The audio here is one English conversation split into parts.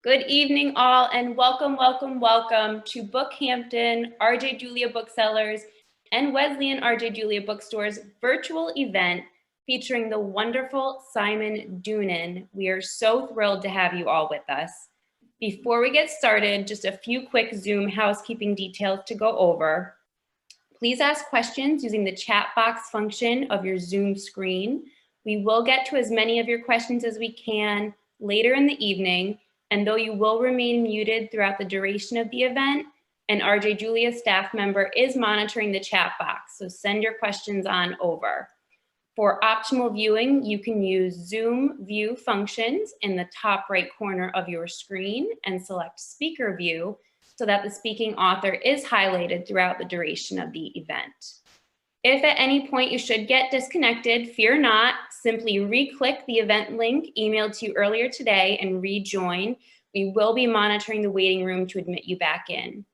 Good evening, all, and welcome, welcome, welcome to BookHampton, RJ Julia Booksellers, and Wesleyan RJ Julia Bookstores virtual event featuring the wonderful Simon Doonan. We are so thrilled to have you all with us. Before we get started, just a few quick Zoom housekeeping details to go over. Please ask questions using the chat box function of your Zoom screen. We will get to as many of your questions as we can later in the evening, and though you will remain muted throughout the duration of the event, an RJ Julia staff member is monitoring the chat box, so send your questions on over. For optimal viewing, you can use Zoom view functions in the top right corner of your screen and select speaker view so that the speaking author is highlighted throughout the duration of the event. If at any point you should get disconnected, fear not, simply re-click the event link emailed to you earlier today and rejoin. We will be monitoring the waiting room to admit you back in.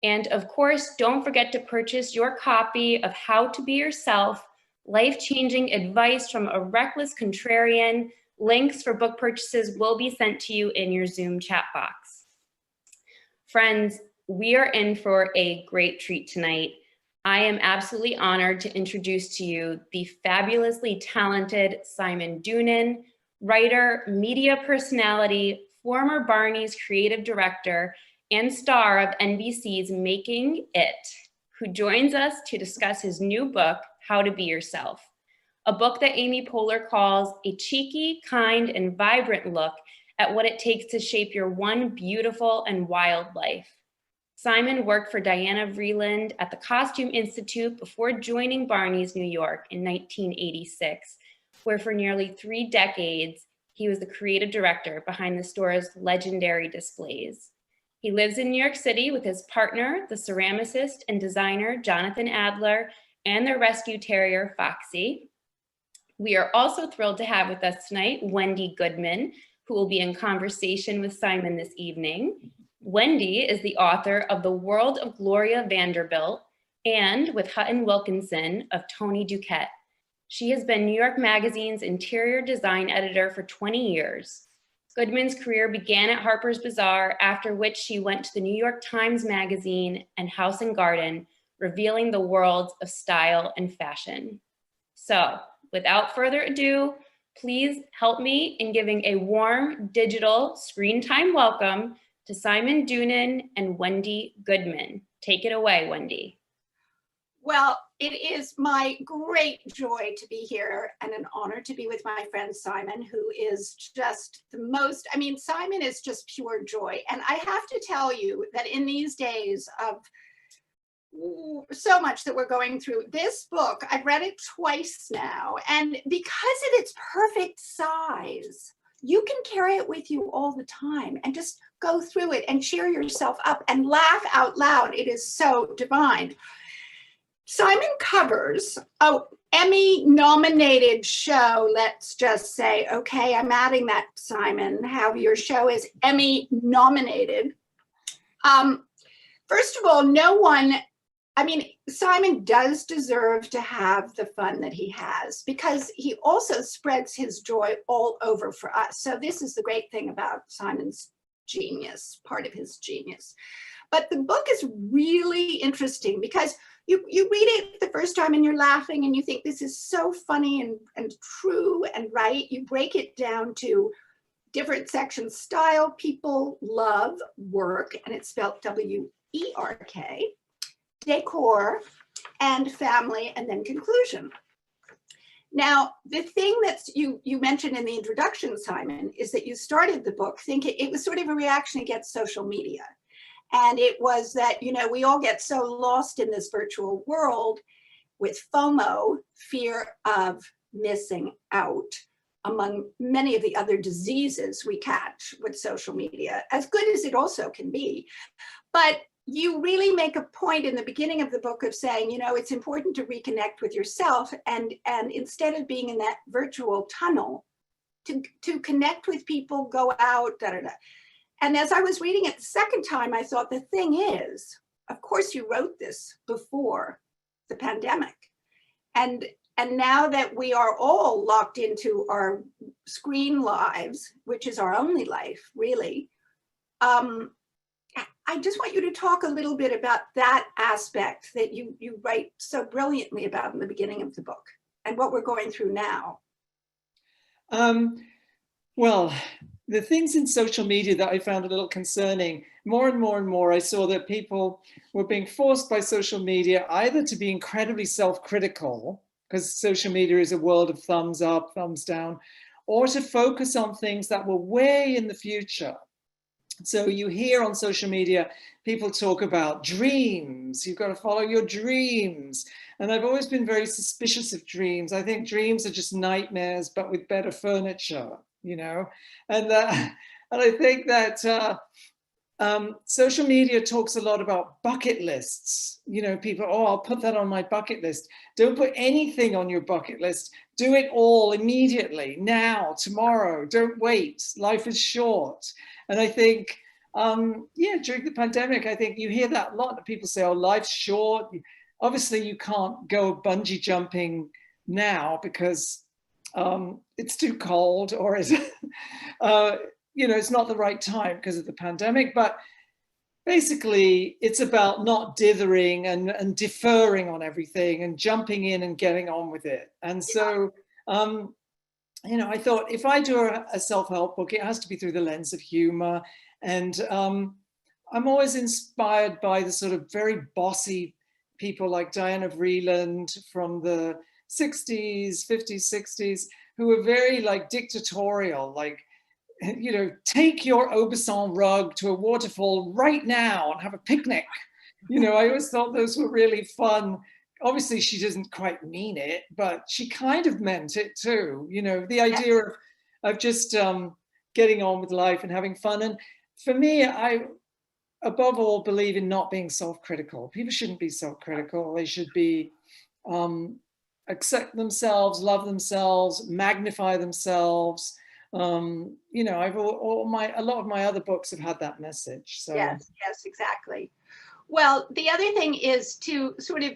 And of course, don't forget to purchase your copy of How to Be Yourself, Life-Changing Advice from a Reckless Contrarian. Links for book purchases will be sent to you in your Zoom chat box. Friends, we are in for a great treat tonight. I am absolutely honored to introduce to you the fabulously talented Simon Doonan, writer, media personality, former Barney's creative director, and star of NBC's Making It, who joins us to discuss his new book, How to Be Yourself, a book that Amy Poehler calls a cheeky, kind, and vibrant look at what it takes to shape your one beautiful and wild life. Simon worked for Diana Vreeland at the Costume Institute before joining Barney's New York in 1986, where for nearly 3 decades, he was the creative director behind the store's legendary displays. He lives in New York City with his partner, the ceramicist and designer Jonathan Adler, and their rescue terrier, Foxy. We are also thrilled to have with us tonight Wendy Goodman, who will be in conversation with Simon this evening. Wendy is the author of The World of Gloria Vanderbilt and, with Hutton Wilkinson, of Tony Duquette. She has been New York Magazine's interior design editor for 20 years. Goodman's career began at Harper's Bazaar, after which she went to the New York Times Magazine and House and Garden, revealing the worlds of style and fashion. So, without further ado, please help me in giving a warm digital screen time welcome to Simon Doonan and Wendy Goodman. Take it away, Wendy. Well, it is my great joy to be here and an honor to be with my friend Simon, who is just the most, Simon is just pure joy. And I have to tell you that in these days of so much that we're going through, this book, I've read it twice now, and because of its perfect size, you can carry it with you all the time and just go through it and cheer yourself up and laugh out loud. It is so divine. Simon covers an Emmy-nominated show, let's just say. Okay, I'm adding that, Simon, how your show is Emmy-nominated. First of all, Simon does deserve to have the fun that he has because he also spreads his joy all over for us. So this is the great thing about Simon's genius, part of his genius. But the book is really interesting because you read it the first time and you're laughing and you think this is so funny and true and right. You break it down to different sections: style, people, love, work, and it's spelled W-E-R-K, decor, and family, and then conclusion. Now, the thing that you mentioned in the introduction, Simon, is that you started the book thinking it was sort of a reaction against social media. And it was that, we all get so lost in this virtual world with FOMO, fear of missing out, among many of the other diseases we catch with social media, as good as it also can be. But you really make a point in the beginning of the book of saying, it's important to reconnect with yourself and instead of being in that virtual tunnel, to connect with people, go out, da-da-da. And as I was reading it the second time, I thought the thing is, of course you wrote this before the pandemic. And now that we are all locked into our screen lives, which is our only life, really, I just want you to talk a little bit about that aspect that you write so brilliantly about in the beginning of the book and what we're going through now. Well, the things in social media that I found a little concerning, more and more and more, I saw that people were being forced by social media either to be incredibly self-critical, because social media is a world of thumbs up, thumbs down, or to focus on things that were way in the future. So you hear on social media, people talk about dreams. You've got to follow your dreams. And I've always been very suspicious of dreams. I think dreams are just nightmares, but with better furniture, you know. And I think that social media talks a lot about bucket lists. You know, people, oh, I'll put that on my bucket list. Don't put anything on your bucket list. Do it all immediately, now, tomorrow. Don't wait. Life is short. And I think, yeah, during the pandemic, I think you hear that a lot. People say, oh, life's short. Obviously, you can't go bungee jumping now because it's too cold, or it's, you know, it's not the right time because of the pandemic. But basically, it's about not dithering and deferring on everything and jumping in and getting on with it. And so, you know, I thought if I do a self-help book, it has to be through the lens of humor. And I'm always inspired by the sort of very bossy people like Diana Vreeland from the 60s, 50s, 60s, who were very like dictatorial, like, you know, take your Aubusson rug to a waterfall right now and have a picnic. You know, I always thought those were really fun. Obviously, she doesn't quite mean it, but she kind of meant it too. You know, the idea of just getting on with life and having fun. And for me, I, above all, believe in not being self-critical. People shouldn't be self-critical. They should be accept themselves, love themselves, magnify themselves. You know, a lot of my other books have had that message. So yes, exactly. Well, the other thing is to sort of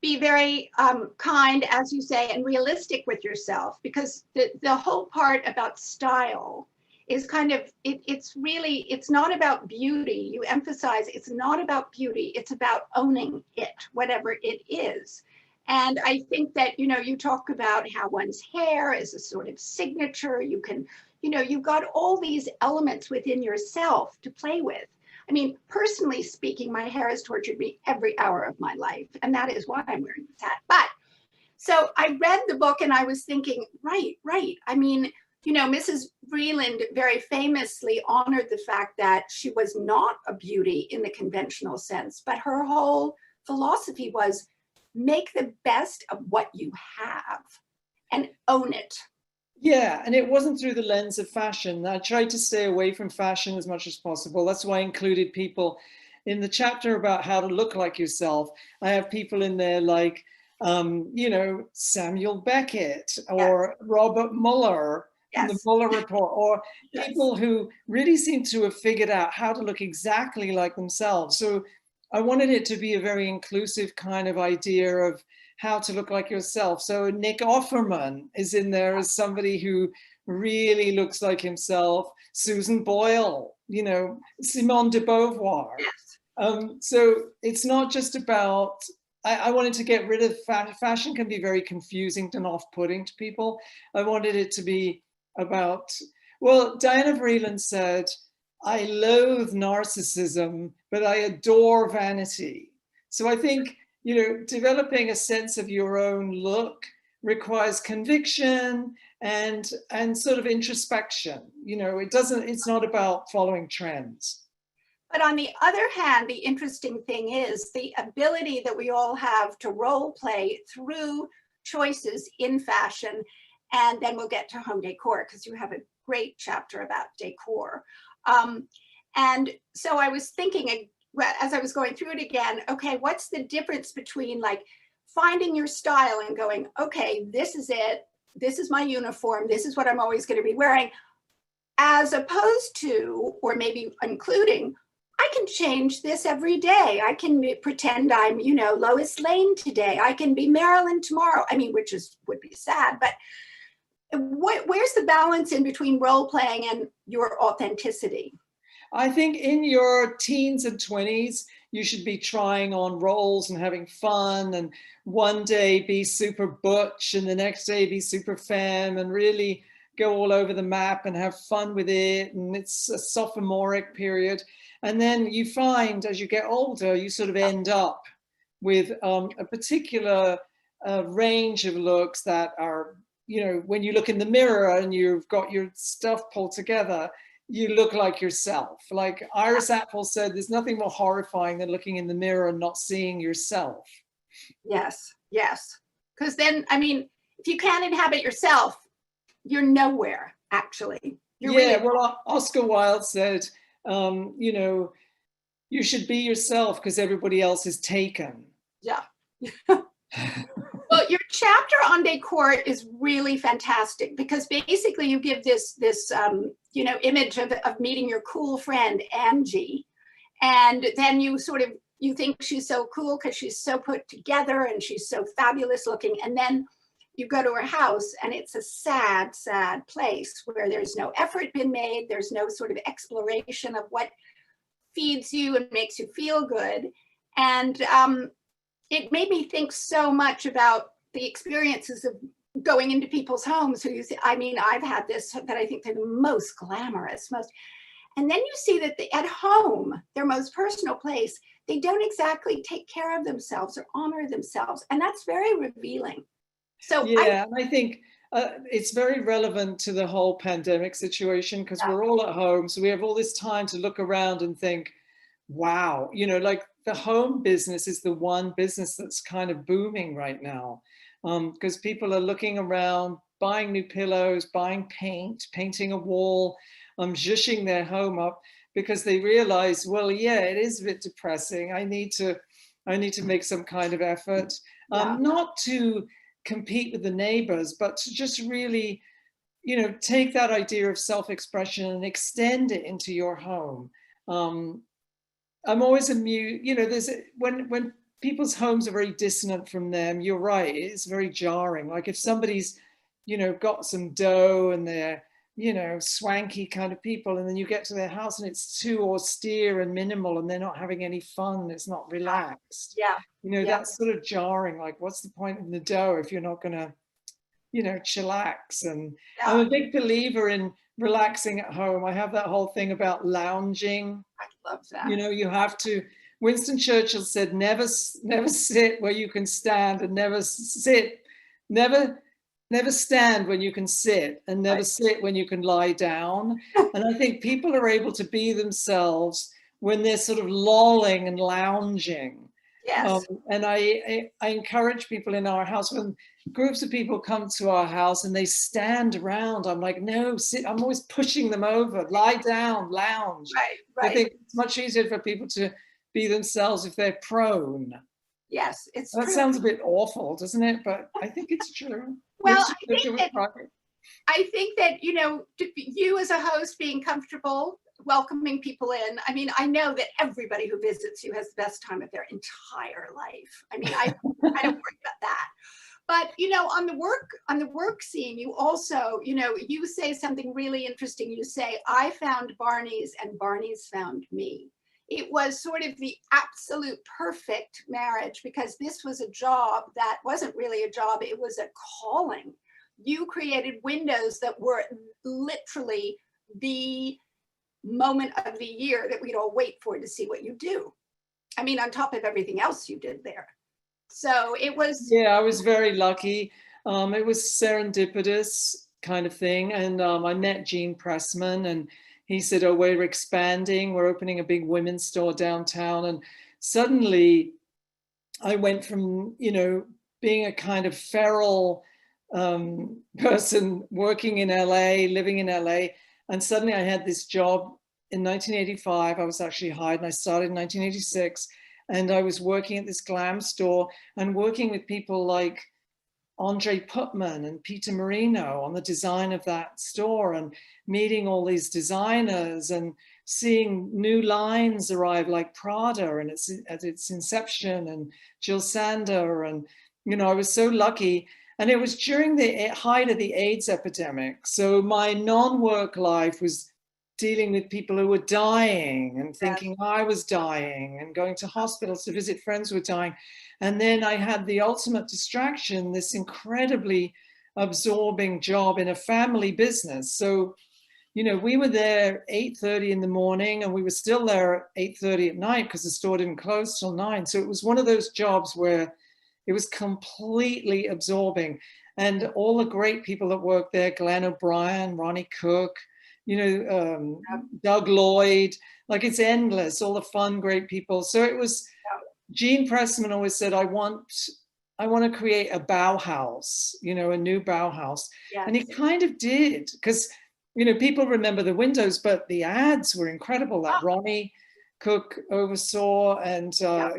be very kind, as you say, and realistic with yourself, because the whole part about style is kind of, it's really, it's not about beauty. You emphasize it's not about beauty, it's about owning it, whatever it is. And I think that, you know, you talk about how one's hair is a sort of signature. You can, you know, you've got all these elements within yourself to play with. I mean, personally speaking, my hair has tortured me every hour of my life, and that is why I'm wearing this hat. But so I read the book and I was thinking, right. I mean, you know, Mrs. Vreeland very famously honored the fact that she was not a beauty in the conventional sense, but her whole philosophy was make the best of what you have and own it. Yeah, and it wasn't through the lens of fashion. I tried to stay away from fashion as much as possible. That's why I included people in the chapter about how to look like yourself. I have people in there like, you know, Samuel Beckett or Robert Mueller from the Mueller Report, or people who really seem to have figured out how to look exactly like themselves. So I wanted it to be a very inclusive kind of idea of how to look like yourself. So Nick Offerman is in there as somebody who really looks like himself. Susan Boyle, you know, Simone de Beauvoir. So it's not just about, I wanted to get rid of fashion can be very confusing and off-putting to people. I wanted it to be about, well, Diana Vreeland said, I loathe narcissism, but I adore vanity. So I think, you know, developing a sense of your own look requires conviction and sort of introspection. You know, it's not about following trends. But on the other hand, the interesting thing is the ability that we all have to role play through choices in fashion. And then we'll get to home decor, because you have a great chapter about decor. And so I was thinking, as I was going through it again, okay, what's the difference between like finding your style and going, okay, this is it, this is my uniform, this is what I'm always going to be wearing, as opposed to, or maybe including, I can change this every day. I can pretend I'm, you know, Lois Lane today. I can be Marilyn tomorrow. I mean, which would be sad, but where's the balance in between role playing and your authenticity? I think in your teens and 20s, you should be trying on roles and having fun, and one day be super butch and the next day be super femme, and really go all over the map and have fun with it. And it's a sophomoric period. And then you find as you get older, you sort of end up with a particular range of looks that are, you know, when you look in the mirror and you've got your stuff pulled together, you look like yourself. Like Iris Apfel said, there's nothing more horrifying than looking in the mirror and not seeing yourself. Yes, yes. Because then, I mean, if you can't inhabit yourself, you're nowhere, actually. You're really well, Oscar Wilde said, you know, you should be yourself because everybody else is taken. Yeah. Well, your chapter on decor is really fantastic because basically you give this you know, image of meeting your cool friend Angie, and then you think she's so cool because she's so put together and she's so fabulous looking, and then you go to her house and it's a sad, sad place where there's no effort been made, there's no sort of exploration of what feeds you and makes you feel good, and it made me think so much about the experiences of going into people's homes who you see. I mean, I've had this, that I think they're the most glamorous, and then you see that at home, their most personal place, they don't exactly take care of themselves or honor themselves. And that's very revealing. So yeah, I think it's very relevant to the whole pandemic situation because we're all at home. So we have all this time to look around and think, wow, you know, like the home business is the one business that's kind of booming right now because people are looking around, buying new pillows, buying paint, painting a wall, zhuzhing their home up because they realize, well, yeah, it is a bit depressing. I need to make some kind of effort, not to compete with the neighbors, but to just really, you know, take that idea of self-expression and extend it into your home. I'm always amused, you know, when people's homes are very dissonant from them, you're right, it's very jarring. Like if somebody's, you know, got some dough and they're, you know, swanky kind of people, and then you get to their house and it's too austere and minimal and they're not having any fun, it's not relaxed. yeah, you know, that's sort of jarring. Like what's the point in the dough if you're not gonna, you know, chillax? And I'm a big believer in relaxing at home. I have that whole thing about lounging. I love that. You know, you have to, Winston Churchill said, never sit where you can stand, and never stand when you can sit, and never sit when you can lie down. And I think people are able to be themselves when they're sort of lolling and lounging. Yes. And I encourage people in our house, when groups of people come to our house and they stand around, I'm like, no, sit. I'm always pushing them over, lie down, lounge. Right. I think it's much easier for people to be themselves if they're prone. Yes, it's that true. Sounds a bit awful, doesn't it? But I think it's true. Well, I think that, you know, you as a host being comfortable, welcoming people in. I mean, I know that everybody who visits you has the best time of their entire life. I mean, I don't worry about that. But, you know, on the work scene, you also, you know, you say something really interesting. You say, I found Barney's and Barney's found me. It was sort of the absolute perfect marriage because this was a job that wasn't really a job, it was a calling. You created windows that were literally the moment of the year that we'd all wait for to see what you do. I mean, on top of everything else you did there. So it was. Yeah, I was very lucky. It was serendipitous kind of thing. And I met Gene Pressman, and he said, oh, we're expanding. We're opening a big women's store downtown. And suddenly I went from, you know, being a kind of feral person working in LA, living in LA. And suddenly I had this job in 1985. I was actually hired, and I started in 1986. And I was working at this glam store and working with people like Andre Putman and Peter Marino on the design of that store, and meeting all these designers and seeing new lines arrive like Prada and at its inception, and Jill Sander. And, you know, I was so lucky. And it was during the height of the AIDS epidemic. So my non-work life was dealing with people who were dying and thinking I was dying and going to hospitals to visit friends who were dying. And then I had the ultimate distraction, this incredibly absorbing job in a family business. So, you know, we were there 8:30 in the morning and we were still there at 8:30 at night because the store didn't close till 9. So it was one of those jobs where it was completely absorbing. And all the great people that worked there, Glenn O'Brien, Ronnie Cook, you know, Doug Lloyd, like it's endless, all the fun, great people. So it was, Gene Pressman always said, I want to create a Bauhaus, you know, a new Bauhaus. Yes. And he kind of did, because, you know, people remember the windows, but the ads were incredible that Ronnie Cook oversaw, and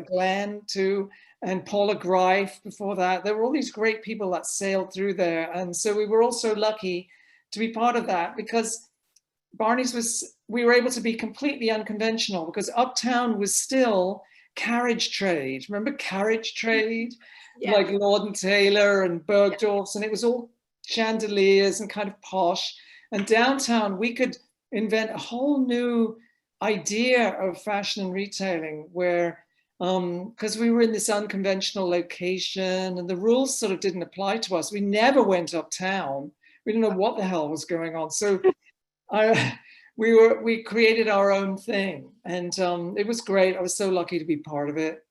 Glenn too, and Paula Greif before that. There were all these great people that sailed through there. And so we were all so lucky to be part of that, because Barney's we were able to be completely unconventional, because Uptown was still carriage trade. Remember carriage trade? Yeah. Like Lord and Taylor and Bergdorf's, and it was all chandeliers and kind of posh. And downtown, we could invent a whole new idea of fashion and retailing, where, because we were in this unconventional location and the rules sort of didn't apply to us. We never went uptown. We didn't know what the hell was going on. So we created our own thing, and it was great. I was so lucky to be part of it.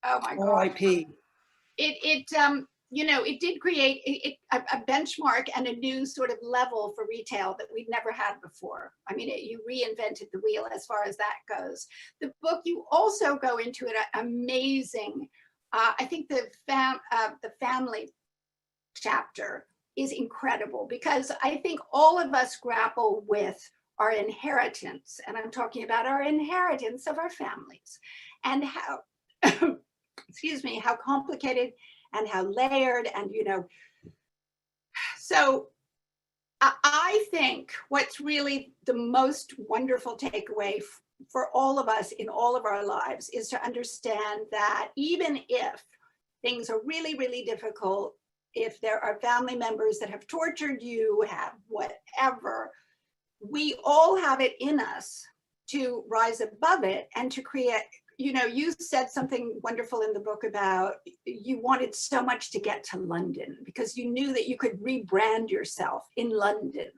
Oh my God. R.I.P. You know, it did create a benchmark and a new sort of level for retail that we'd never had before. I mean, you reinvented the wheel as far as that goes. The book, you also go into an amazing, I think the family chapter is incredible, because I think all of us grapple with our inheritance, and I'm talking about our inheritance of our families, and how, excuse me, how complicated and how layered, and, you know, so I think what's really the most wonderful takeaway for all of us in all of our lives is to understand that even if things are really, really difficult, if there are family members that have tortured you, have whatever, we all have it in us to rise above it and to create. You know, you said something wonderful in the book about you wanted so much to get to London because you knew that you could rebrand yourself in London.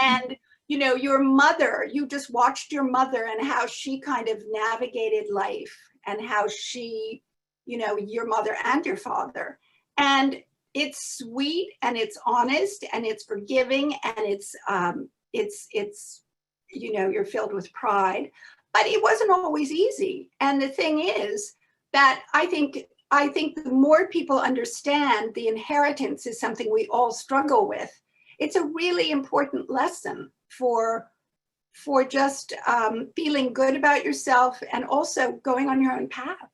And, you know, your mother, you just watched your mother and how she kind of navigated life, and how she, you know, your mother and your father. And it's sweet and it's honest and it's forgiving and it's, you know, you're filled with pride. But it wasn't always easy. And the thing is that I think the more people understand the inheritance is something we all struggle with, it's a really important lesson for just feeling good about yourself and also going on your own path.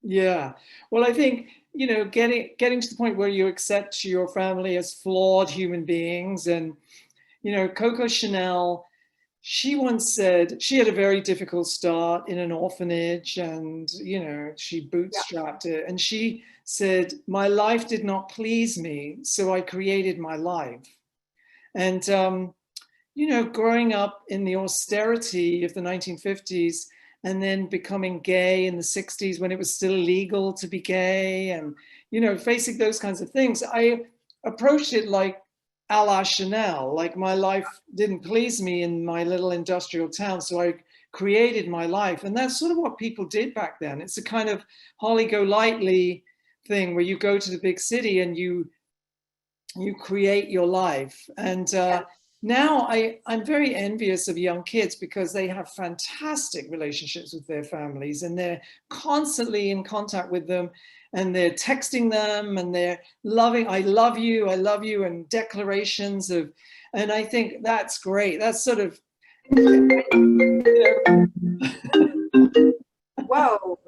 Yeah. Well, I think, you know, getting to the point where you accept your family as flawed human beings. And, you know, Coco Chanel, she once said she had a very difficult start in an orphanage, and, you know, she bootstrapped it. And she said, my life did not please me, so I created my life. And, you know, growing up in the austerity of the 1950s and then becoming gay in the 60s when it was still illegal to be gay, and, you know, facing those kinds of things, I approached it like a la Chanel, like my life didn't please me in my little industrial town, so I created my life. And that's sort of what people did back then. It's a kind of holly-go-lightly thing where you go to the big city and you create your life. And now I'm very envious of young kids because they have fantastic relationships with their families and they're constantly in contact with them. And they're texting them and they're loving, I love you, and declarations of, and I think that's great. That's sort of, you know. Whoa.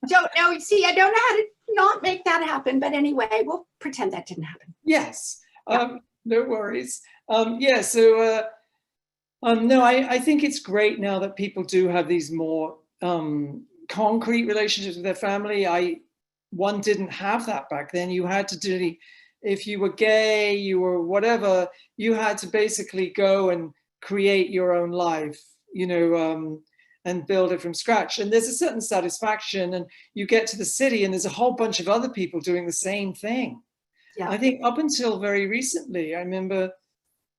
Don't know, see, I don't know how to not make that happen, but anyway, we'll pretend that didn't happen. Yes, no worries. Yeah, so, no, I think it's great now that people do have these more concrete relationships with their family. One didn't have that back then. You had to do, if you were gay, you were whatever, you had to basically go and create your own life, you know, and build it from scratch. And there's a certain satisfaction, and you get to the city and there's a whole bunch of other people doing the same thing. Yeah. I think up until very recently, I remember,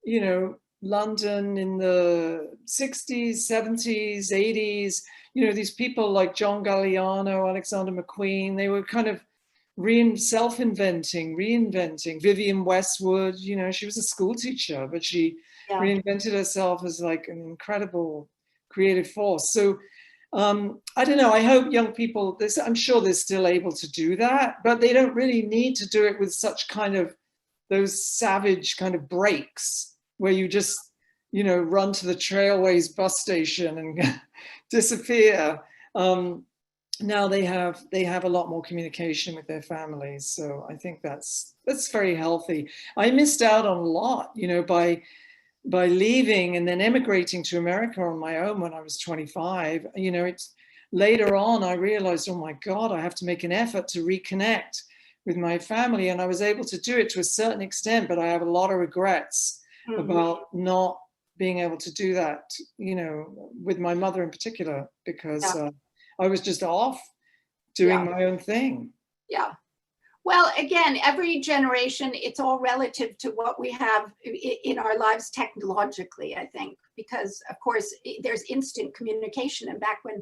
you know, London in the 60s, 70s, 80s, you know, these people like John Galliano, Alexander McQueen, they were kind of reinventing. Vivienne Westwood, you know, she was a school teacher, but she reinvented herself as like an incredible creative force. So I don't know, I hope young people, I'm sure they're still able to do that, but they don't really need to do it with such kind of those savage kind of breaks where you just, you know, run to the Trailways bus station and disappear. Now they have a lot more communication with their families. So I think that's very healthy. I missed out on a lot, you know, by leaving and then emigrating to America on my own when I was 25. You know, it's later on I realized, oh my God, I have to make an effort to reconnect with my family. And I was able to do it to a certain extent, but I have a lot of regrets about not being able to do that, you know, with my mother in particular, because I was just off doing my own thing. Yeah. Well, again, every generation, it's all relative to what we have in our lives technologically, I think, because of course there's instant communication. And back when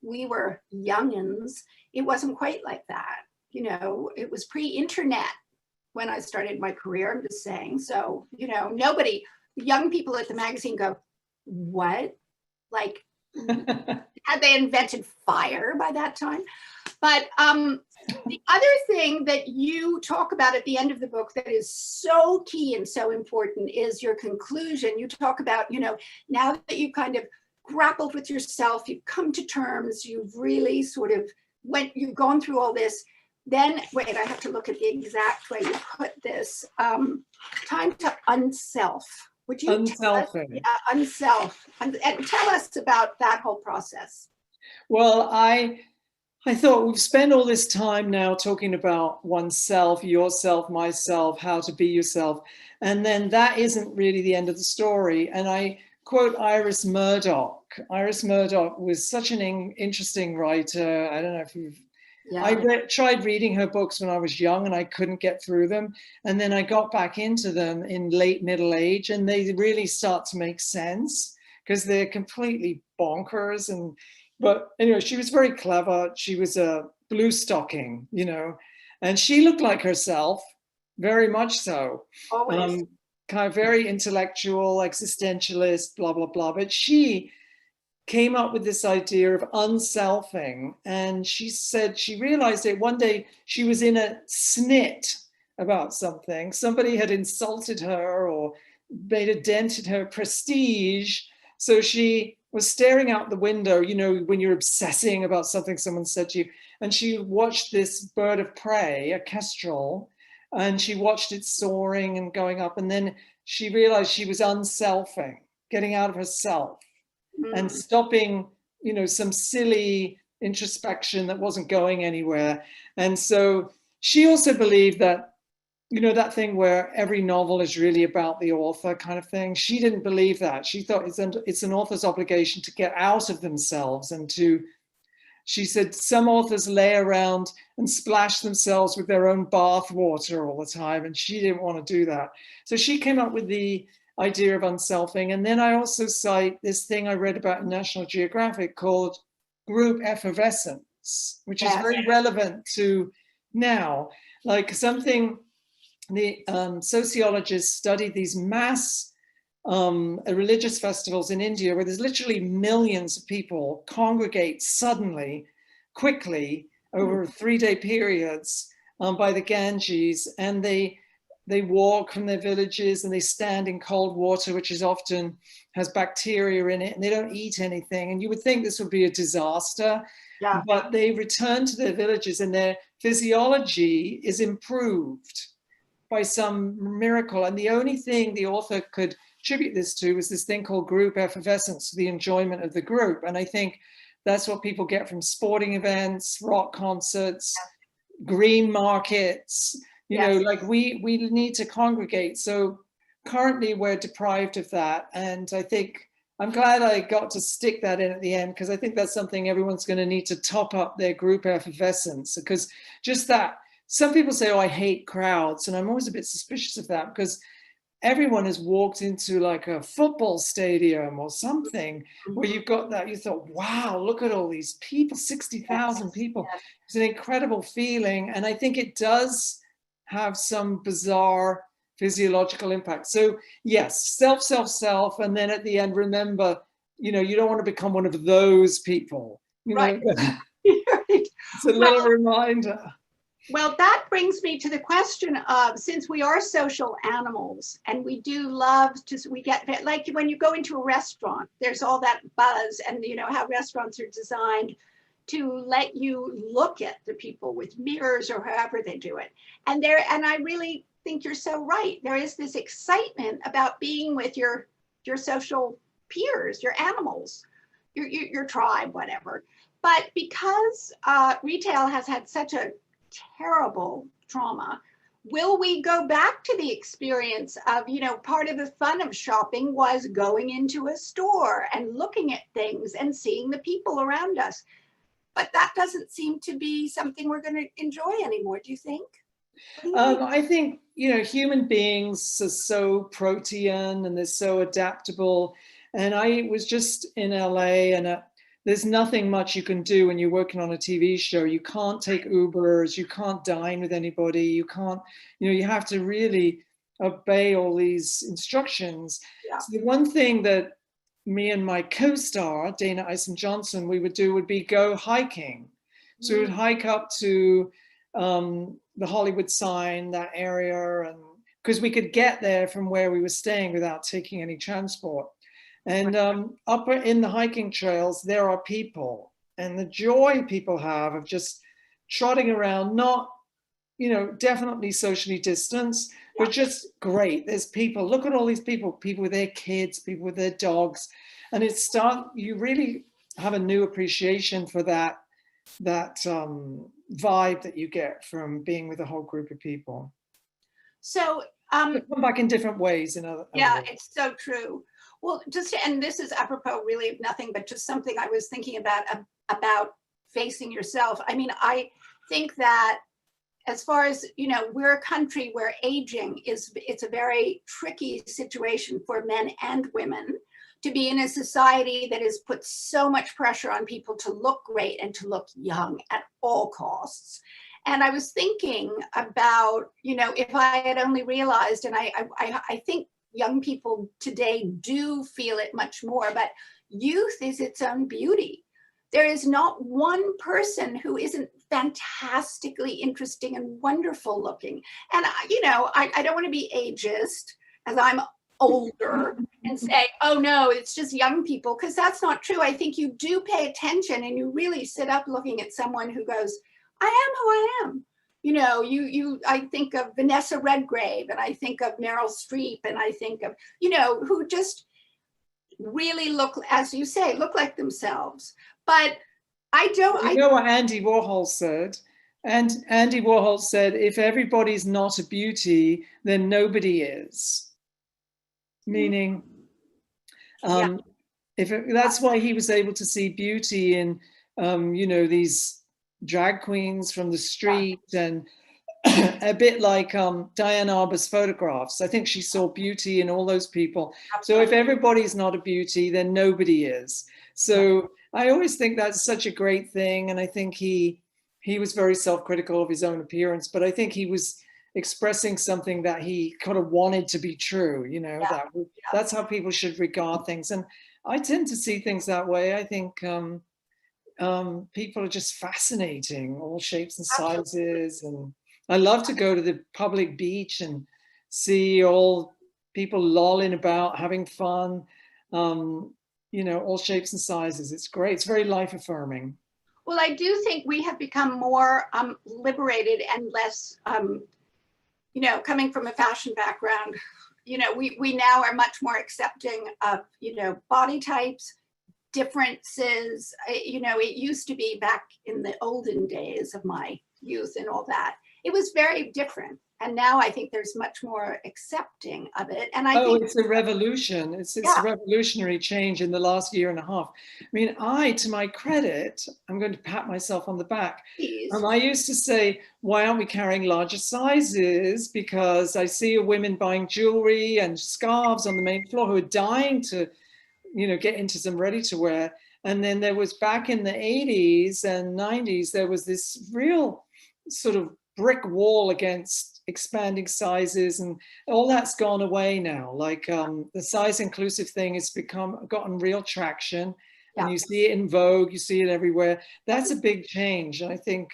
we were youngins, it wasn't quite like that. You know, it was pre-internet when I started my career, I'm just saying. So, you know, young people at the magazine go, what? Like, had they invented fire by that time? But the other thing that you talk about at the end of the book that is so key and so important is your conclusion. You talk about, you know, now that you've kind of grappled with yourself, you've come to terms, you've really sort of you've gone through all this. Then, wait, I have to look at the exact way you put this. Time to unself. Would you Unselfing. Unself. And tell us about that whole process. Well, I thought we've spent all this time now talking about oneself, yourself, myself, how to be yourself. And then that isn't really the end of the story. And I quote Iris Murdoch. Iris Murdoch was such an interesting writer. I don't know if you've I tried reading her books when I was young and I couldn't get through them. And then I got back into them in late middle age and they really start to make sense because they're completely bonkers. But anyway, she was very clever. She was a blue stocking, you know, and she looked like herself, very much so. Always. Kind of very intellectual, existentialist, blah, blah, blah. But she came up with this idea of unselfing. And she said she realized it one day. She was in a snit about something. Somebody had insulted her or made a dent in her prestige. So she was staring out the window, you know, when you're obsessing about something someone said to you. And she watched this bird of prey, a kestrel, and she watched it soaring and going up. And then she realized she was unselfing, getting out of herself. And stopping, you know, some silly introspection that wasn't going anywhere. And so she also believed that, you know, that thing where every novel is really about the author kind of thing. She didn't believe that. She thought it's an author's obligation to get out of themselves and she said some authors lay around and splash themselves with their own bath water all the time. And she didn't want to do that. So she came up with the idea of unselfing. And then I also cite this thing I read about in National Geographic called group effervescence, which is very relevant to now. Like something, the sociologists studied these mass religious festivals in India where there's literally millions of people congregate suddenly, quickly, over 3-day periods by the Ganges, and they walk from their villages and they stand in cold water, which is often has bacteria in it, and they don't eat anything. And you would think this would be a disaster, but they return to their villages and their physiology is improved by some miracle. And the only thing the author could attribute this to was this thing called group effervescence, the enjoyment of the group. And I think that's what people get from sporting events, rock concerts, green markets. You know, like we need to congregate. So currently we're deprived of that. And I think I'm glad I got to stick that in at the end, because I think that's something everyone's going to need to top up their group effervescence. Because just that, some people say, oh, I hate crowds. And I'm always a bit suspicious of that, because everyone has walked into like a football stadium or something where you've got that, you thought, wow, look at all these people, 60,000 people. Yes. It's an incredible feeling. And I think it does have some bizarre physiological impact. So yes, self. And then at the end, remember, you don't want to become one of those people. Right. It's a little reminder. Well, that brings me to the question of, since we are social animals and we do love to, we get, like when you go into a restaurant, there's all that buzz, and how restaurants are designed to let you look at the people with mirrors or however they do it. And I really think you're so right. There is this excitement about being with your social peers, your animals, your tribe, whatever. But because retail has had such a terrible trauma, will we go back to the experience of, part of the fun of shopping was going into a store and looking at things and seeing the people around us? But that doesn't seem to be something we're going to enjoy anymore. Do you think? I think, human beings are so protean and they're so adaptable. And I was just in LA, and there's nothing much you can do when you're working on a TV show. You can't take Ubers, you can't dine with anybody, you can't, you have to really obey all these instructions. Yeah. So the one thing that me and my co-star, Dana Eisen Johnson, we would do would be go hiking. So we would hike up to the Hollywood sign, that area, and because we could get there from where we were staying without taking any transport. And up in the hiking trails, there are people, and the joy people have of just trotting around, not, definitely socially distanced, but just great. There's people, look at all these people with their kids, people with their dogs. And you really have a new appreciation for that vibe that you get from being with a whole group of people. So they come back in different ways. Other ways. It's so true. Well, and this is apropos really of nothing, but just something I was thinking about facing yourself. I mean, I think that as far as, we're a country where aging it's a very tricky situation for men and women to be in a society that has put so much pressure on people to look great and to look young at all costs. And I was thinking about, if I had only realized, and I think young people today do feel it much more, but youth is its own beauty. There is not one person who isn't fantastically interesting and wonderful looking. And, I don't want to be ageist as I'm older and say, oh no, it's just young people, because that's not true. I think you do pay attention and you really sit up looking at someone who goes, I am who I am. I think of Vanessa Redgrave, and I think of Meryl Streep, and I think of, who just really look, as you say, look like themselves. But I don't. You know what Andy Warhol said? And Andy Warhol said, if everybody's not a beauty, then nobody is. Meaning, that's why he was able to see beauty in, these drag queens from the street, and a bit like Diane Arbor's photographs. I think she saw beauty in all those people. Absolutely. So if everybody's not a beauty, then nobody is. So I always think that's such a great thing. And I think he was very self-critical of his own appearance, but I think he was expressing something that he kind of wanted to be true, that's how people should regard things. And I tend to see things that way. I think people are just fascinating, all shapes and sizes. And I love to go to the public beach and see all people lolling about, having fun, all shapes and sizes. It's great. It's very life affirming. Well, I do think we have become more liberated and less, coming from a fashion background, we now are much more accepting of, body types, differences. It used to be back in the olden days of my youth and all that, it was very different. And now I think there's much more accepting of it. And I Oh, think it's a revolution. It's a revolutionary change in the last year and a half. I mean, to my credit, I'm going to pat myself on the back. I used to say, why aren't we carrying larger sizes? Because I see women buying jewelry and scarves on the main floor who are dying to, get into some ready to wear. And then there was, back in the 80s and 90s, there was this real sort of brick wall against expanding sizes, and all that's gone away now. Like the size inclusive thing has gotten real traction, and you see it in Vogue, you see it everywhere. That's a big change. And I think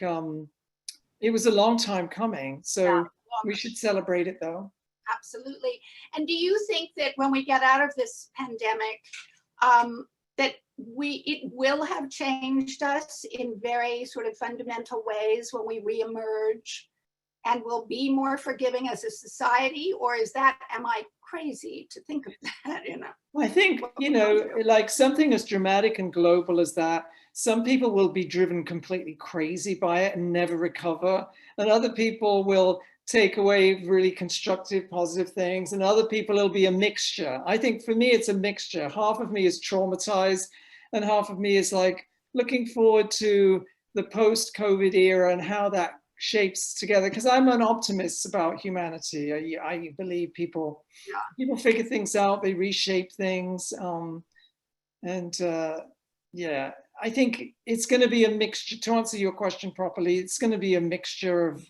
it was a long time coming. So we should celebrate it, though. Absolutely. And do you think that when we get out of this pandemic, that it will have changed us in very sort of fundamental ways when we reemerge, and we'll be more forgiving as a society? Or am I crazy to think of that? I think, like something as dramatic and global as that, some people will be driven completely crazy by it and never recover. And other people will take away really constructive, positive things. And other people, it'll be a mixture. I think for me, it's a mixture. Half of me is traumatized, and half of me is like looking forward to the post-COVID era and how that shapes together, because I'm an optimist about humanity. I believe people figure things out, they reshape things, I think it's going to be a mixture. To answer your question properly, it's going to be a mixture of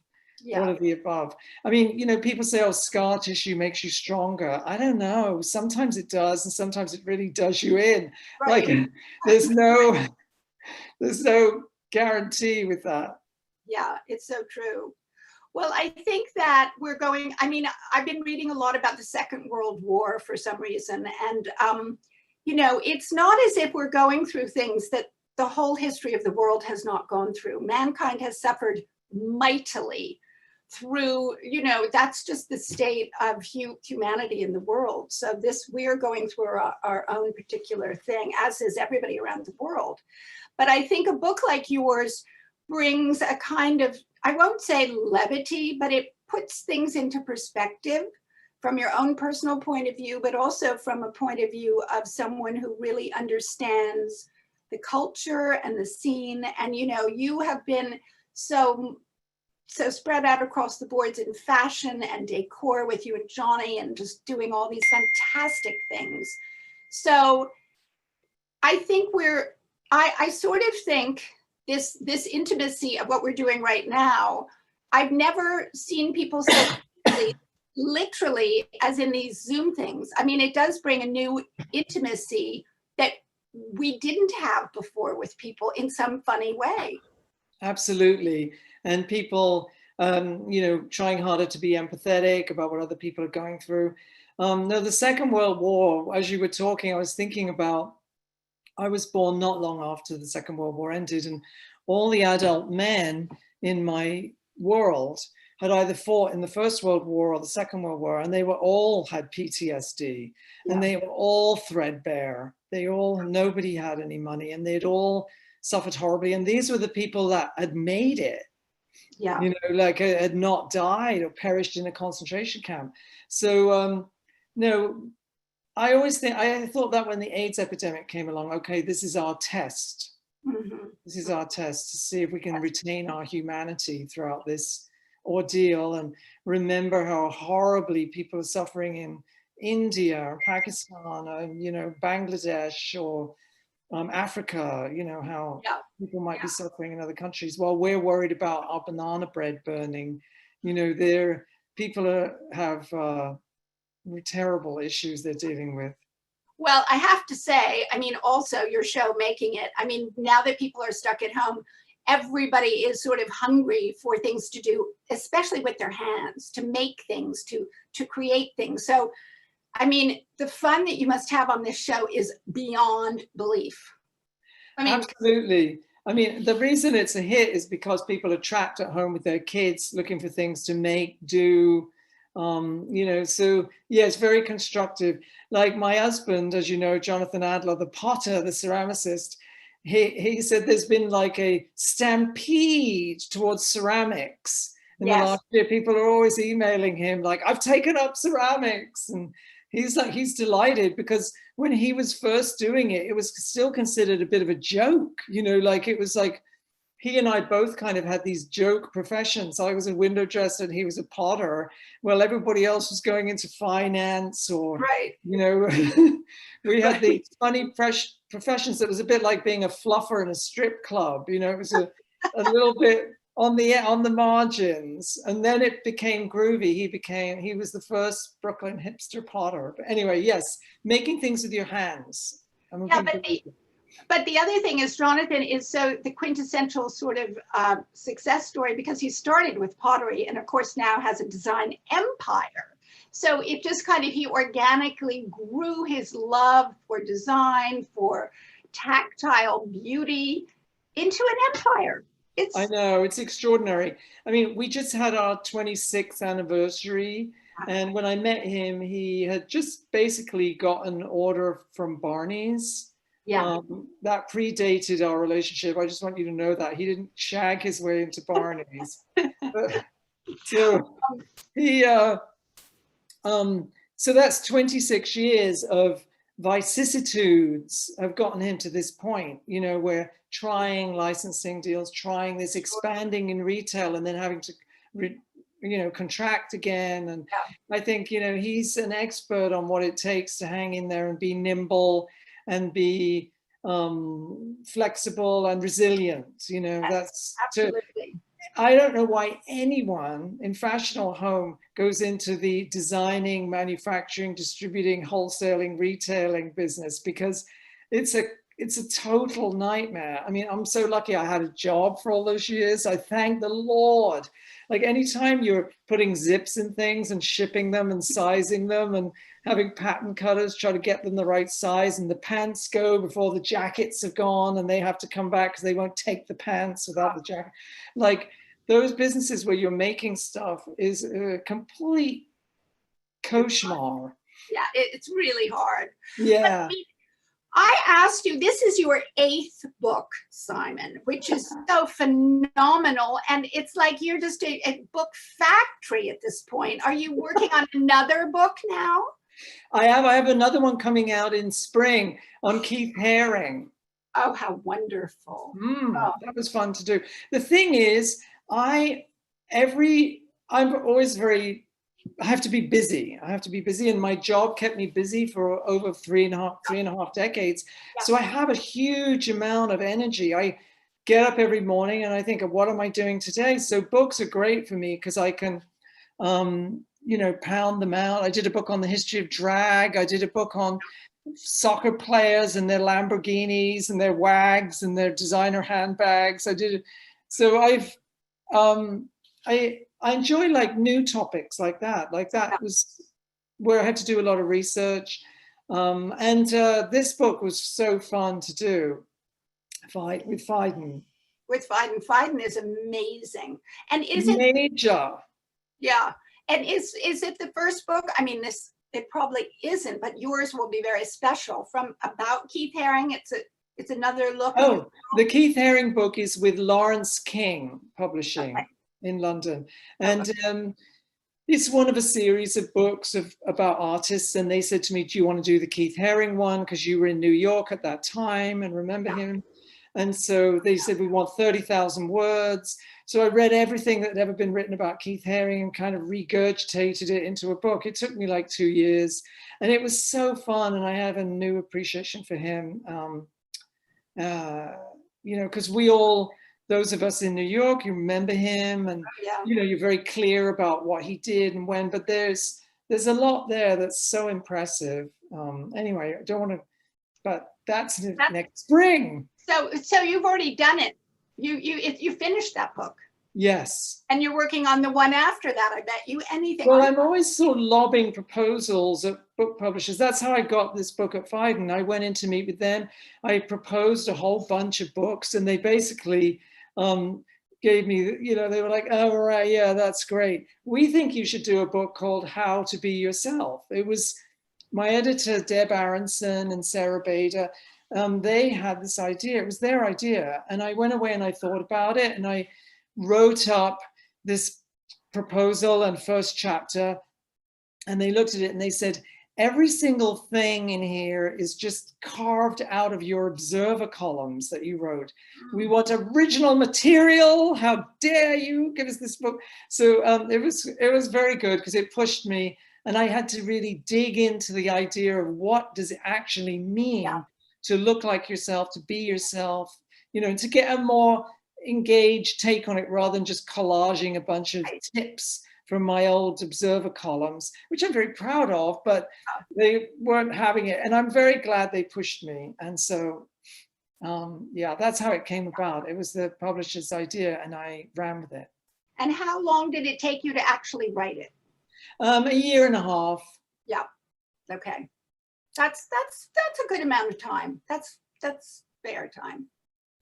all of the above. I mean, people say, oh, scar tissue makes you stronger. I don't know, sometimes it does, and sometimes it really does you in. Like there's no guarantee with that. Yeah, it's so true. Well, I think that I've been reading a lot about the Second World War for some reason. And, it's not as if we're going through things that the whole history of the world has not gone through. Mankind has suffered mightily through, that's just the state of humanity in the world. So we're going through our own particular thing, as is everybody around the world. But I think a book like yours brings a kind of, I won't say levity, but it puts things into perspective from your own personal point of view, but also from a point of view of someone who really understands the culture and the scene. And, you have been so spread out across the boards in fashion and decor with you and Johnny, and just doing all these fantastic things. So I think I sort of think this intimacy of what we're doing right now, I've never seen people so literally as in these Zoom things. I mean, it does bring a new intimacy that we didn't have before with people in some funny way. Absolutely. And people, trying harder to be empathetic about what other people are going through. No, the Second World War, as you were talking, I was thinking about, I was born not long after the Second World War ended, and all the adult men in my world had either fought in the First World War or the Second World War, and they all had PTSD, and they were all threadbare. Nobody had any money, and they'd all suffered horribly. And these were the people that had made it, like had not died or perished in a concentration camp. So, I thought that when the AIDS epidemic came along, okay, this is our test. Mm-hmm. This is our test to see if we can retain our humanity throughout this ordeal, and remember how horribly people are suffering in India or Pakistan or, Bangladesh or Africa, how people might be suffering in other countries while we're worried about our banana bread burning. People have terrible issues they're dealing with. Well, I have to say, also your show making it, now that people are stuck at home, everybody is sort of hungry for things to do, especially with their hands, to make things, to create things. So, the fun that you must have on this show is beyond belief. Absolutely. The reason it's a hit is because people are trapped at home with their kids looking for things to make, do, so yeah, it's very constructive. Like my husband, as you know, Jonathan Adler, the potter, the ceramicist, he said there's been like a stampede towards ceramics, in the last year. People are always emailing him like, I've taken up ceramics, and he's delighted, because when he was first doing it, it was still considered a bit of a joke, you know, like it was like he and I both kind of had these joke professions. I was a window dresser and he was a potter. Well, everybody else was going into finance, or, you know, we had these funny professions that was a bit like being a fluffer in a strip club. You know, it was a little bit on the margins, and then it became groovy. He was the first Brooklyn hipster potter. But anyway, yes, making things with your hands. But the other thing is, Jonathan is so the quintessential sort of success story, because he started with pottery and of course now has a design empire. So it just kind of, he organically grew his love for design, for tactile beauty into an empire. I know, it's extraordinary. I mean, we just had our 26th anniversary. And when I met him, he had just basically got an order from Barney's. That predated our relationship. I just want you to know that. He didn't shag his way into Barney's. So he, so that's 26 years of vicissitudes have gotten him to this point, you know, where trying licensing deals, trying this, expanding in retail, and then having to, you know, contract again. And I think, you know, he's an expert on what it takes to hang in there and be nimble and be flexible and resilient. You know, that's absolutely. I don't know why anyone in fashion or home goes into the designing, manufacturing, distributing, wholesaling, retailing business, because it's a total nightmare. I mean, I'm so lucky I had a job for all those years. I thank the Lord. Like anytime you're putting zips in things and shipping them and sizing them and having pattern cutters try to get them the right size, and the pants go before the jackets have gone and they have to come back because they won't take the pants without the jacket. Like those businesses where you're making stuff is a complete cauchemar. Yeah, it's really hard. Yeah. But I asked you, this is your 8th book, Simon, which is so phenomenal. And it's like you're just a book factory at this point. Are you working on another book now? I have another one coming out in spring on Keith Haring. Oh, how wonderful. That was fun to do. The thing is, I'm always I have to be busy. And my job kept me busy for over three and a half decades. Yeah. So I have a huge amount of energy. I get up every morning and I think of what am I doing today? So books are great for me because I can, you know, pound them out. I did a book on the history of drag. I did a book on soccer players and their Lamborghinis and their wags and their designer handbags. So I enjoy like new topics like that. Like that was where I had to do a lot of research. And this book was so fun to do with Phaidon. With Phaidon. Phaidon is amazing. And is it major? Yeah. And is it the first book? I mean, it probably isn't, but yours will be very special. From about Keith Haring, it's another look. Oh, the Keith Haring book is with Lawrence King Publishing. Okay. In London, and it's one of a series of books about artists. And they said to me, do you want to do the Keith Haring one, because you were in New York at that time and remember him? And so they said, we want 30,000 words. So I read everything that had ever been written about Keith Haring and kind of regurgitated it into a book. It took me like 2 years, and it was so fun, and I have a new appreciation for him. You know, because those of us in New York, you remember him, and you know, you're very clear about what he did and when, but there's a lot there that's so impressive. Anyway, I don't want to, but that's next spring. So you've already done it. You finished that book. Yes. And you're working on the one after that, I bet you. Anything. Well, I'm always sort of lobbing proposals at book publishers. That's how I got this book at Phaidon. I went in to meet with them. I proposed a whole bunch of books, and they basically gave me, you know, they were like, oh, right, yeah, that's great. We think you should do a book called How to Be Yourself. It was my editor, Deb Aronson and Sarah Bader. They had this idea. It was their idea. And I went away and I thought about it, and I wrote up this proposal and first chapter, and they looked at it and they said, every single thing in here is just carved out of your observer columns that you wrote. We want original material. How dare you give us this book? So it was very good because it pushed me, and I had to really dig into the idea of what does it actually mean to look like yourself, to be yourself, you know, to get a more engaged take on it rather than just collaging a bunch of tips from my old observer columns, which I'm very proud of, but they weren't having it. And I'm very glad they pushed me. And so, yeah, that's how it came about. It was the publisher's idea and I ran with it. And how long did it take you to actually write it? A year and a half. Yeah. Okay. That's a good amount of time. That's fair time.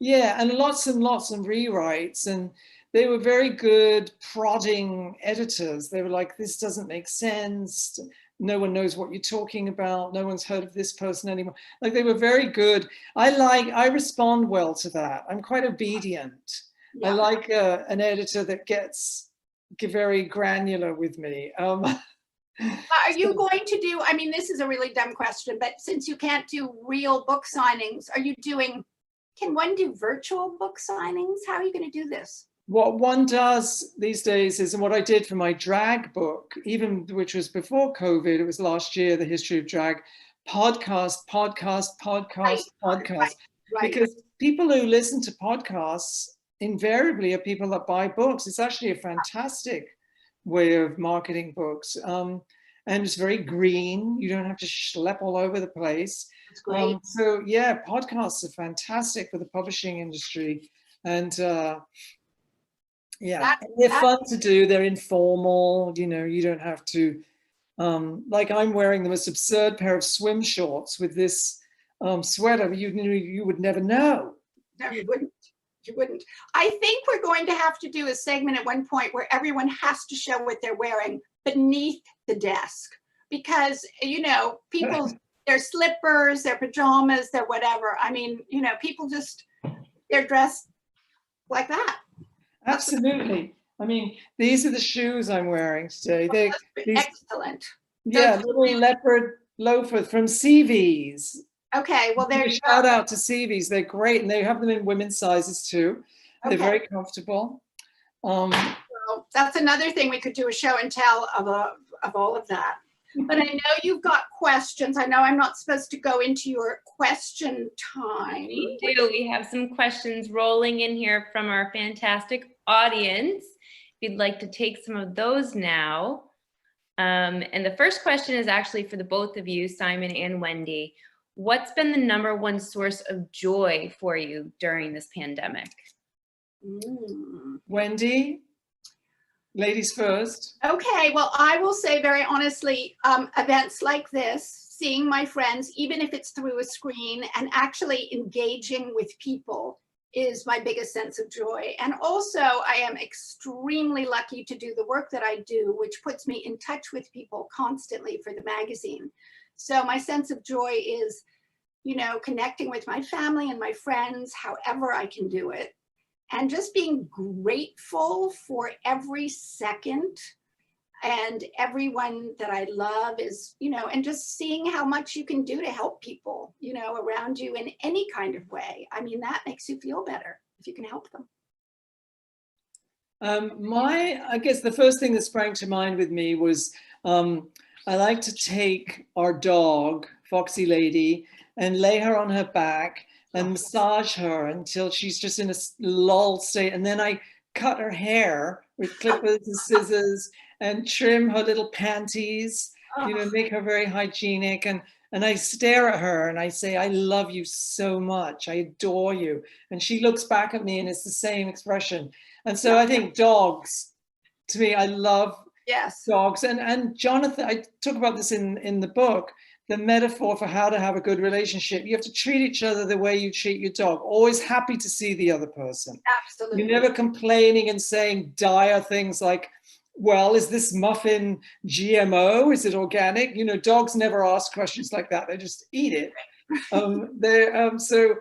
Yeah, and lots of rewrites, and they were very good prodding editors. They were like, this doesn't make sense. No one knows what you're talking about. No one's heard of this person anymore. Like, they were very good. I respond well to that. I'm quite obedient. Yeah. I like an editor that gets very granular with me. Are you going to do, I mean, this is a really dumb question, but since you can't do real book signings, are you doing, can one do virtual book signings? How are you going to do this? What one does these days is, and what I did for my drag book, even which was before COVID, it was last year, The History of Drag, podcast. Right. Because people who listen to podcasts invariably are people that buy books. It's actually a fantastic way of marketing books. And it's very green. You don't have to schlep all over the place. It's great. So yeah, podcasts are fantastic for the publishing industry. And yeah, they're fun to do. They're informal. You know, you don't have to, like, I'm wearing the most absurd pair of swim shorts with this sweater. You would never know. No, you wouldn't. You wouldn't. I think we're going to have to do a segment at one point where everyone has to show what they're wearing beneath the desk, because, you know, people, their slippers, their pajamas, their whatever. I mean, you know, people just, they're dressed like that. Absolutely. I mean, these are the shoes I'm wearing today. Excellent. Yeah, little leopard loafers from CVs. Okay, well, there's a shout out to CVs. They're great, and they have them in women's sizes too. They're very comfortable. Well, that's another thing we could do, a show and tell of all of that. But I know you've got questions. I know I'm not supposed to go into your question time. We do. We have some questions rolling in here from our fantastic audience. If you'd like to take some of those now. And the first question is actually for the both of you, Simon and Wendy. What's been the #1 source of joy for you during this pandemic? Wendy, ladies first. Okay, well, I will say very honestly, events like this, seeing my friends, even if it's through a screen, and actually engaging with people is my biggest sense of joy. And also, I am extremely lucky to do the work that I do, which puts me in touch with people constantly for the magazine. So my sense of joy is, you know, connecting with my family and my friends, however I can do it, and just being grateful for every second and everyone that I love is, you know, and just seeing how much you can do to help people, you know, around you in any kind of way. I mean, that makes you feel better if you can help them. I guess the first thing that sprang to mind with me was, I like to take our dog, Foxy Lady, and lay her on her back and massage her until she's just in a lull state. And then I cut her hair with clippers and scissors and trim her little panties, you know, make her very hygienic. And I stare at her and I say, I love you so much. I adore you. And she looks back at me and it's the same expression. And so I think dogs, to me, I love dogs. And Jonathan, I talk about this in the book, the metaphor for how to have a good relationship. You have to treat each other the way you treat your dog. Always happy to see the other person. Absolutely. You're never complaining and saying dire things like, well, is this muffin GMO? Is it organic? You know, dogs never ask questions like that. They just eat it. So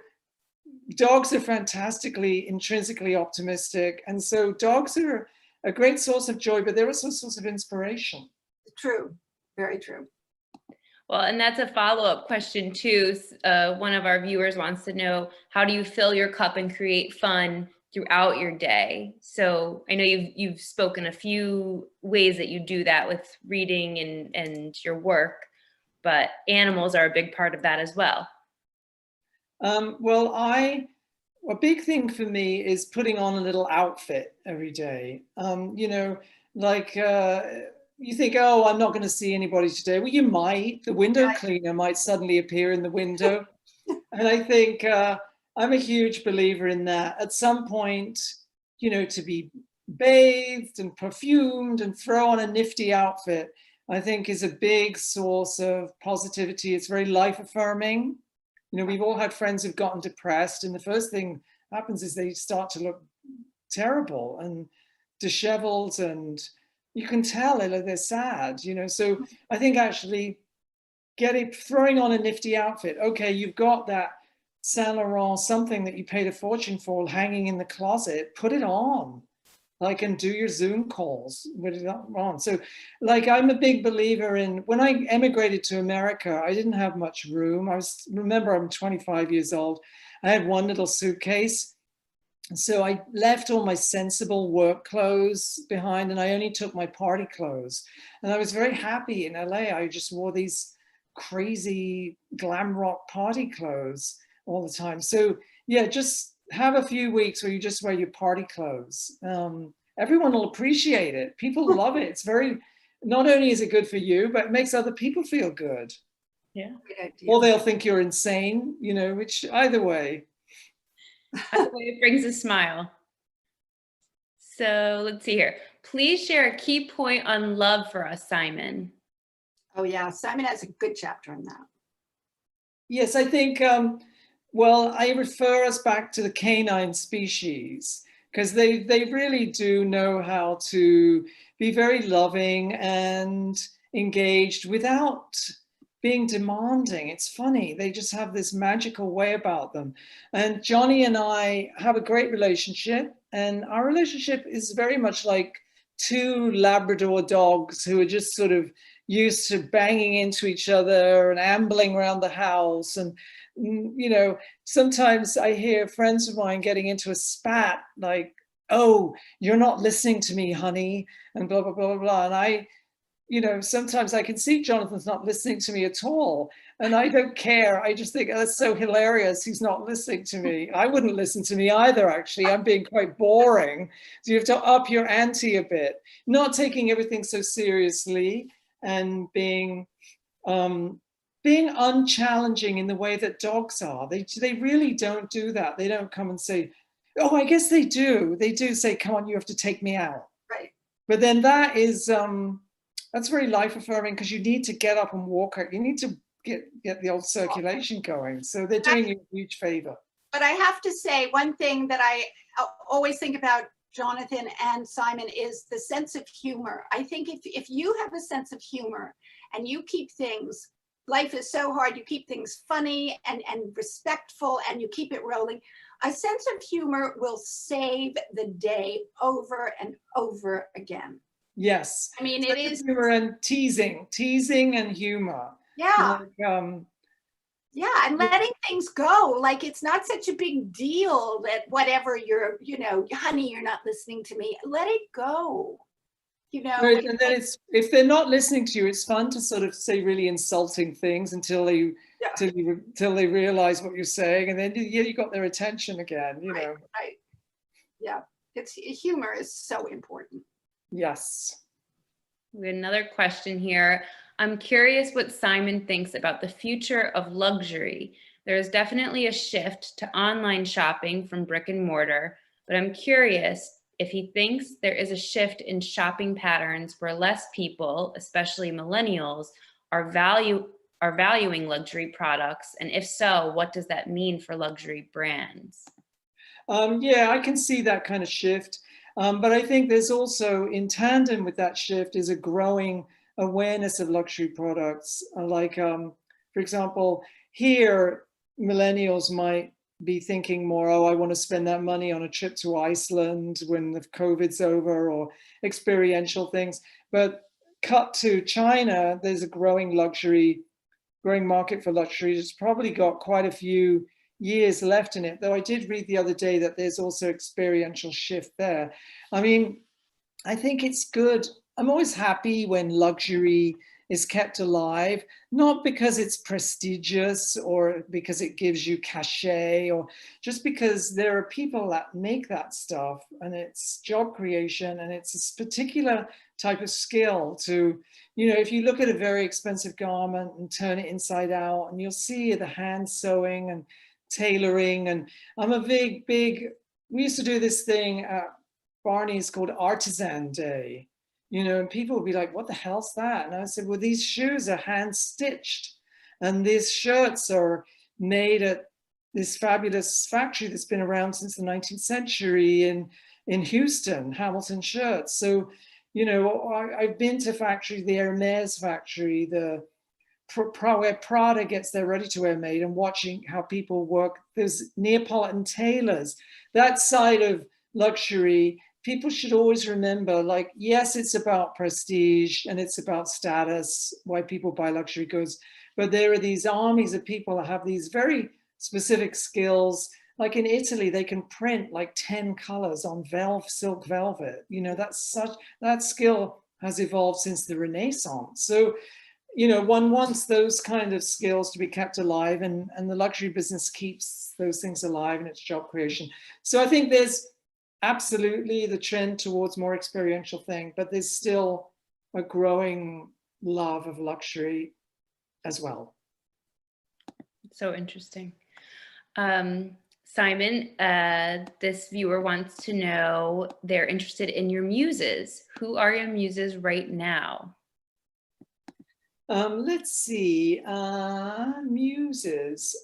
dogs are fantastically, intrinsically optimistic. And so dogs are a great source of joy, but they're also a source of inspiration. True, very true. Well, and that's a follow-up question too. One of our viewers wants to know, how do you fill your cup and create fun throughout your day? So I know you've spoken a few ways that you do that with reading and your work, but animals are a big part of that as well. Well, a big thing for me is putting on a little outfit every day. You know, like you think, oh, I'm not going to see anybody today. Well, you might. The window cleaner might suddenly appear in the window. And I think I'm a huge believer in that. At some point, you know, to be bathed and perfumed and throw on a nifty outfit, I think is a big source of positivity. It's very life affirming. You know, we've all had friends who've gotten depressed, and the first thing happens is they start to look terrible and disheveled, and you can tell they're sad, you know. So I think actually throwing on a nifty outfit. Okay, you've got that Saint Laurent something that you paid a fortune for hanging in the closet, put it on, like, and do your Zoom calls with it on. So like, I'm a big believer in, when I emigrated to America, I didn't have much room. Remember, I'm 25 years old. I had one little suitcase. So I left all my sensible work clothes behind, and I only took my party clothes. And I was very happy in LA. I just wore these crazy glam rock party clothes all the time. So yeah, just have a few weeks where you just wear your party clothes. Everyone will appreciate it. People love it. It's very, not only is it good for you, but it makes other people feel good. Yeah. Or they'll think you're insane, you know, which either way. Either way, it brings a smile. So let's see here. Please share a key point on love for us, Simon. Oh yeah, Simon has a good chapter on that. Yes, I think, well, I refer us back to the canine species, because they really do know how to be very loving and engaged without being demanding. It's funny, they just have this magical way about them. And Johnny and I have a great relationship, and our relationship is very much like two Labrador dogs who are just sort of used to banging into each other and ambling around the house. And you know, sometimes I hear friends of mine getting into a spat, like, oh, you're not listening to me, honey, and blah, blah, blah, blah, blah. And I, you know, sometimes I can see Jonathan's not listening to me at all. And I don't care. I just think, oh, that's so hilarious. He's not listening to me. I wouldn't listen to me either, actually. I'm being quite boring. So you have to up your ante a bit, not taking everything so seriously, and being unchallenging in the way that dogs are. They really don't do that. They don't come and say, oh, I guess they do. They do say, come on, you have to take me out. Right. But then that is, that's very life affirming, because you need to get up and walk out. You need to get the old circulation going. So they're doing you a huge favor. But I have to say, one thing that I always think about Jonathan and Simon is the sense of humor. I think if you have a sense of humor and you keep things, life is so hard, you keep things funny and respectful, and you keep it rolling, a sense of humor will save the day over and over again. Yes. I mean, it is humor and teasing and humor. Yeah. Like, yeah, and letting things go. Like, it's not such a big deal that whatever you're, you know, honey, you're not listening to me. Let it go. You know. Right, and then it's, if they're not listening to you, it's fun to sort of say really insulting things until they till they realize what you're saying, and then you got their attention again. You know. Right. Yeah, humor is so important. Yes. We have another question here. I'm curious what Simon thinks about the future of luxury. There is definitely a shift to online shopping from brick and mortar, but I'm curious if he thinks there is a shift in shopping patterns where less people, especially millennials, are valuing luxury products, and if so, what does that mean for luxury brands? Yeah, I can see that kind of shift. But I think there's also, in tandem with that shift, is a growing awareness of luxury products. For example, here, millennials might be thinking more, oh, I want to spend that money on a trip to Iceland when the COVID's over, or experiential things. But cut to China, there's a growing market for luxury. It's probably got quite a few years left in it, though I did read the other day that there's also experiential shift there. I mean, I think it's good. I'm always happy when luxury is kept alive, not because it's prestigious or because it gives you cachet, or just because there are people that make that stuff, and it's job creation, and it's this particular type of skill to, you know, if you look at a very expensive garment and turn it inside out, and you'll see the hand sewing and tailoring. And I'm a big, we used to do this thing at Barney's called Artisan Day. You know, and people would be like, what the hell's that? And I said, well, these shoes are hand stitched, and these shirts are made at this fabulous factory that's been around since the 19th century in Houston, Hamilton Shirts. So, you know, I've been to factories, the Hermes factory, where Prada gets their ready-to-wear made, and watching how people work. There's Neapolitan tailors, that side of luxury. People should always remember, like, yes, it's about prestige and it's about status, why people buy luxury goods, but there are these armies of people that have these very specific skills. Like in Italy, they can print like 10 colors on silk velvet. You know, that skill has evolved since the Renaissance. So, you know, one wants those kind of skills to be kept alive, and the luxury business keeps those things alive, and it's job creation. So I think there's absolutely the trend towards more experiential thing, but there's still a growing love of luxury as well. So interesting. Simon, this viewer wants to know, they're interested in your muses. Who are your muses right now? Let's see, muses.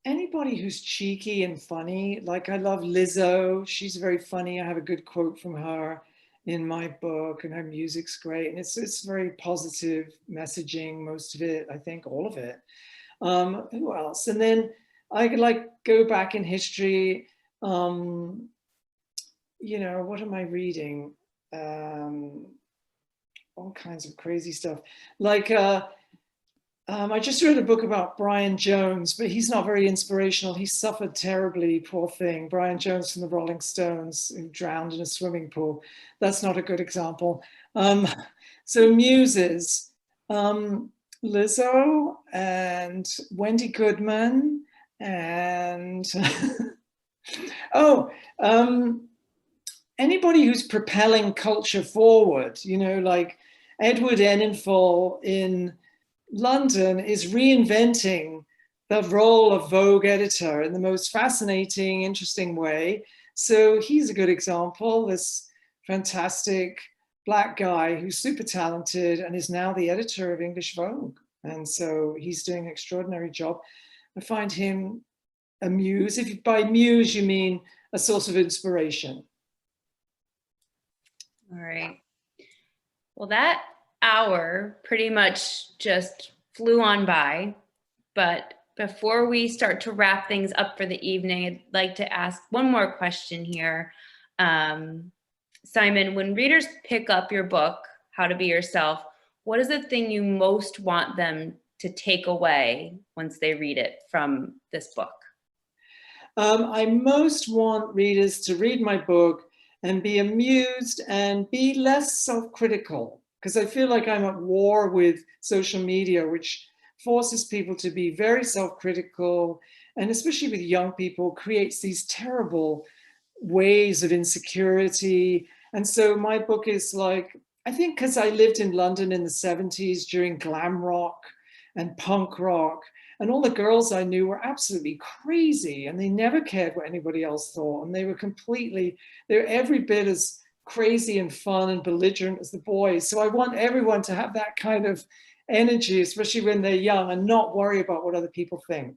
Anybody who's cheeky and funny. Like, I love Lizzo. She's very funny. I have a good quote from her in my book, and her music's great. And it's very positive messaging, most of it, I think, all of it. Who else? And then I could like go back in history. You know, what am I reading? All kinds of crazy stuff. Like, I just read a book about Brian Jones, but he's not very inspirational. He suffered terribly, poor thing. Brian Jones from the Rolling Stones, who drowned in a swimming pool. That's not a good example. So muses, Lizzo and Wendy Goodman, and anybody who's propelling culture forward, you know, like Edward Enninful in London is reinventing the role of Vogue editor in the most fascinating, interesting way. So he's a good example, this fantastic Black guy who's super talented and is now the editor of English Vogue. And so he's doing an extraordinary job. I find him a muse. If by muse you mean a source of inspiration. All right. Well, that hour pretty much just flew on by, but before we start to wrap things up for the evening, I'd like to ask one more question here. Simon, when readers pick up your book, How to Be Yourself, what is the thing you most want them to take away once they read it from this book? I most want readers to read my book and be amused and be less self-critical, because I feel like I'm at war with social media, which forces people to be very self-critical, and especially with young people, creates these terrible waves of insecurity. And so my book is like, I think because I lived in London in the 70s during glam rock and punk rock, and all the girls I knew were absolutely crazy, and they never cared what anybody else thought. And they were every bit as crazy and fun and belligerent as the boys. So I want everyone to have that kind of energy, especially when they're young, and not worry about what other people think.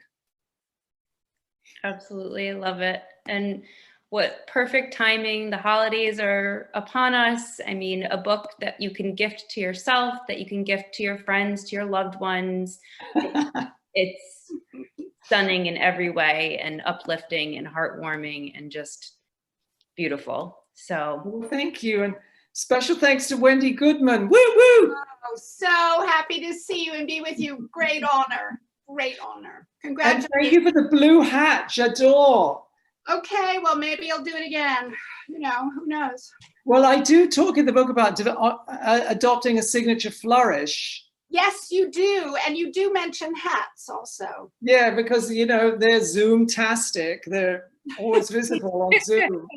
Absolutely, I love it. And what perfect timing. The holidays are upon us. I mean, a book that you can gift to yourself, that you can gift to your friends, to your loved ones. It's stunning in every way and uplifting and heartwarming and just beautiful. So Well, thank you. And special thanks to Wendy Goodman. Woo woo! Oh, so happy to see you and be with you. Great honor. Great honor. And Congratulations. thank you for the blue hat, j'adore. Okay, well, maybe I'll do it again. You know, who knows? Well, I do talk in the book about adopting a signature flourish. Yes, you do. And you do mention hats also. Yeah, because, you know, they're Zoom-tastic. They're always visible on Zoom.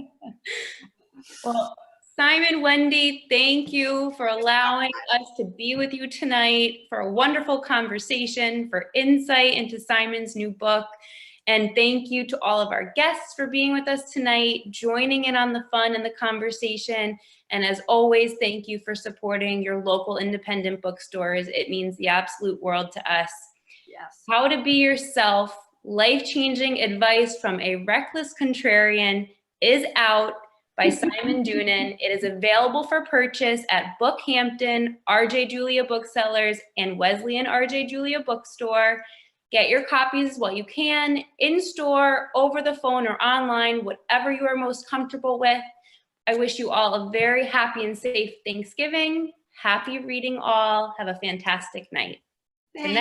well, Simon, Wendy, thank you for allowing us to be with you tonight, for a wonderful conversation, for insight into Simon's new book. And thank you to all of our guests for being with us tonight, joining in on the fun and the conversation. And as always, thank you for supporting your local independent bookstores. It means the absolute world to us. Yes. How to Be Yourself, Life-Changing Advice from a Reckless Contrarian is out by Simon Doonan. It is available for purchase at BookHampton, RJ Julia Booksellers, and Wesleyan RJ Julia Bookstore. Get your copies while you can, in store, over the phone, or online, whatever you are most comfortable with. I wish you all a very happy and safe Thanksgiving. Happy reading all. Have a fantastic night. Good night.